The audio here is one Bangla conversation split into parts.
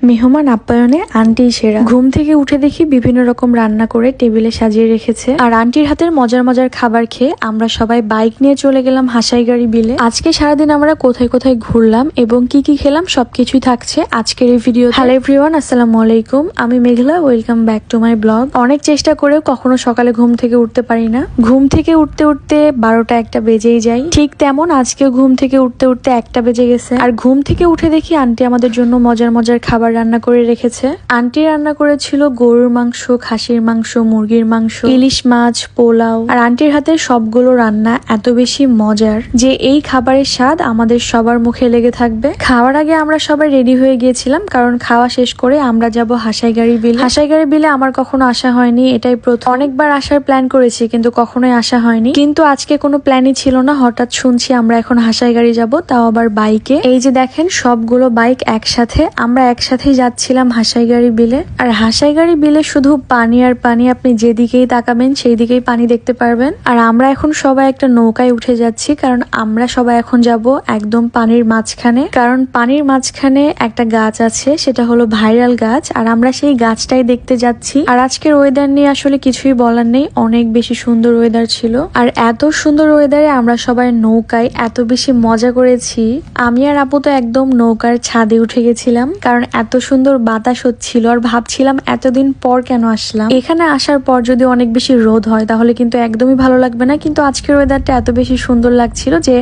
মেহমান আপ্যায়নে আন্টি সেরা। ঘুম থেকে উঠে দেখি বিভিন্ন রকম রান্না করে টেবিলে সাজিয়ে রেখেছে। আর আন্টির হাতের মজার মজার খাবার খেয়ে আমরা সবাই বাইক নিয়ে চলে গেলাম হাসাইগাড়ি বিলে। আজকে সারাদিন আমরা কোথায় কোথায় ঘুরলাম এবং কি কি খেলাম সবকিছুই থাকছে আজকের এই ভিডিও। হ্যালো এভরিওয়ান, আসসালামু আলাইকুম। আমি Meghla, welcome back to my blog. অনেক চেষ্টা করেও কখনো সকালে ঘুম থেকে উঠতে পারি না। ঘুম থেকে উঠতে উঠতে 12টা 1টা বেজেই যায়। ঠিক তেমন আজকেও ঘুম থেকে উঠতে উঠতে 1টা বেজে গেছে। আর ঘুম থেকে উঠে দেখি আন্টি আমাদের জন্য মজার মজার খাবার রান্না করে রেখেছে। আন্টি রান্না করেছিল গরুর মাংস, খাসির মাংস, মুরগির মাংস, ইলিশ মাছ, পোলাও। আর আন্টির হাতের সবগুলো রান্না এত বেশি মজার যে এই খাবারের স্বাদ আমাদের সবার মুখে লেগে থাকবে। খাওয়ার আগে আমরা সবাই রেডি হয়ে গিয়েছিলাম, কারণ খাওয়া শেষ করে আমরা যাব হাসাইগাড়ি বিল। হাসাইগাড়ি বিলে আমার কখনো আসা হয়নি, এটাই প্রথম। অনেকবার আসার প্ল্যান করেছি কিন্তু কখনোই আসা হয়নি। কিন্তু আজকে কোনো প্ল্যানই ছিল না, হঠাৎ শুনছি আমরা এখন হাসাইগাড়ি যাব, তাও আবার বাইকে। এই যে দেখেন সবগুলো বাইক একসাথে, আমরা একসাথেই যাচ্ছিলাম হাসাইগাড়ি বিলে। আর হাসাইগাড়ি বিলে শুধু পানি আর পানি, আপনি যেদিকেই তাকাবেন সেই দিকেই পানি দেখতে পারবেন। আর আমরা এখন সবাই একটা নৌকায় উঠে যাচ্ছি, কারণ আমরা সবাই এখন যাব একদম পানির মাঝখানে। কারণ পানির মাঝখানে একটা গাছ আছে, সেটা হলো ভাইরাল গাছ, আর আমরা সেই গাছটাই দেখতে যাচ্ছি। আর আজকের ওয়েদার নিয়ে আসলে কিছুই বলার নেই, অনেক বেশি সুন্দর ওয়েদার ছিল। আর এত সুন্দর ওয়েদারে আমরা সবাই নৌকায় এত বেশি মজা করেছি। আমি আর আপু তো একদম নৌকার ছাদে উঠে গেছিলাম, কারণ এত সুন্দর বাতাস হচ্ছিল। আর ভাবছিলাম এতদিন পর কেন আসলাম, এখানে আসার পর যদি অনেক বেশি রোদ হয় তাহলে কিন্তু একদমই ভালো লাগবে না। কিন্তু আজকের ওয়েদারটা এত বেশি সুন্দর লাগছিল যে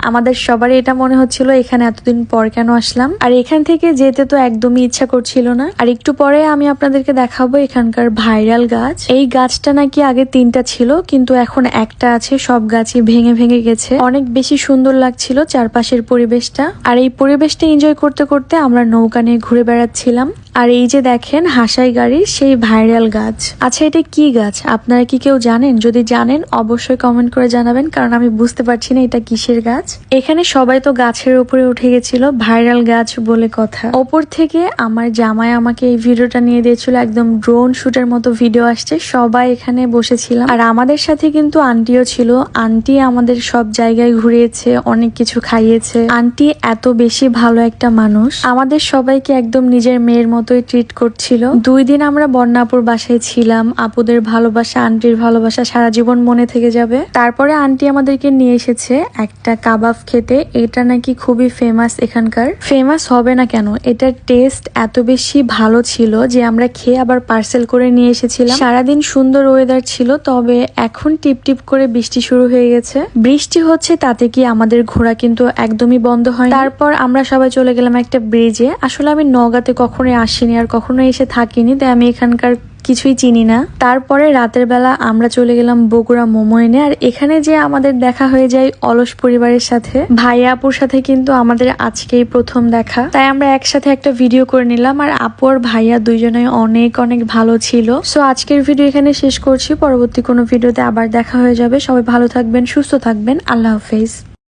আমাদের সবারই এটা মনে হচ্ছিল এখানে এতদিন পর কেন আসলাম। আর এখান থেকে যেতে তো একদমই ইচ্ছা করছিল না। আর একটু পরে আমি আপনাদেরকে দেখাবো এখানকার ভাইরাল গাছ। এই গাছটা নাকি আগে 3টা ছিল, কিন্তু এখন একটা আছে। সব গাছই ভেঙে ভেঙে গেছে। অনেক বেশি সুন্দর লাগছিল চারপাশের পরিবেশটা। আর এই পরিবেশটা এনজয় করতে করতে আমরা নৌকা নিয়ে ঘুরে বেড়াচ্ছিলাম। আর এই যে দেখেন হাসাইগাড়ির সেই ভাইরাল গাছ। আচ্ছা, এটা কি গাছ আপনারা কি কেউ জানেন? যদি জানেন অবশ্যই কমেন্ট করে জানাবেন, কারণ আমি বুঝতে পারছি না এটা কিসের গাছ। এখানে সবাই তো গাছের উপরে উঠে গেছিল, ভাইরাল গাছ বলে কথা। ওপর থেকে আমার জামাই আমাকে এই ভিডিওটা নিয়ে দিয়েছিল, একদম ড্রোন শুটের মতো ভিডিও আসছে। সবাই এখানে বসেছিলাম, আর আমাদের সাথে কিন্তু আন্টিও ছিল। আন্টি আমাদের সব জায়গায় ঘুরিয়েছে, অনেক কিছু খাইয়েছে। আন্টি এত বেশি ভালো একটা মানুষ, আমাদের সবাইকে একদম নিজের মেয়ের মতোই ট্রিট করছিল। 2 দিন আমরা বন্যাপুর বাসায় ছিলাম। আপুদের ভালোবাসা, আন্টির ভালোবাসা সারা জীবন মনে থেকে যাবে। তারপরে আন্টি আমাদেরকে নিয়ে এসেছে একটা কাবাব খেতে। এটা নাকি খুবই ফেমাস এখানকার। ফেমাস হবে না কেন, এটার টেস্ট এত বেশি ভালো ছিল যে আমরা খেয়ে আবার পার্সেল করে নিয়ে এসেছিলাম। সারাদিন সুন্দর ওয়েদার ছিল, তবে এখন টিপ টিপ করে বৃষ্টি শুরু হয়ে গেছে। বৃষ্টি হচ্ছে তাতে কি আমাদের ঘোরা কিন্তু একদমই বন্ধ হয়। তারপর আমরা সবাই চলে গেলাম একটা ব্রিজে। আসলে আমি নওগাঁতে কখনোই আসিনি আর কখনো এসে থাকিনি, তাই আমি এখানকার কিছুই চিনি না। তারপরে রাতের বেলা আমরা চলে গেলাম বগুড়া মোমো এনে। আর এখানে যে আমাদের দেখা হয়ে যায় অলস পরিবারের সাথে, ভাইয়া আপুর সাথে কিন্তু আমাদের আজকেই প্রথম দেখা, তাই আমরা একসাথে একটা ভিডিও করে নিলাম। আর আপু আর ভাইয়া দুইজনে অনেক অনেক ভালো ছিল। সো আজকের ভিডিও এখানে শেষ করছি, পরবর্তী কোনো ভিডিওতে আবার দেখা হয়ে যাবে। সবাই ভালো থাকবেন, সুস্থ থাকবেন, আল্লাহ হাফেজ।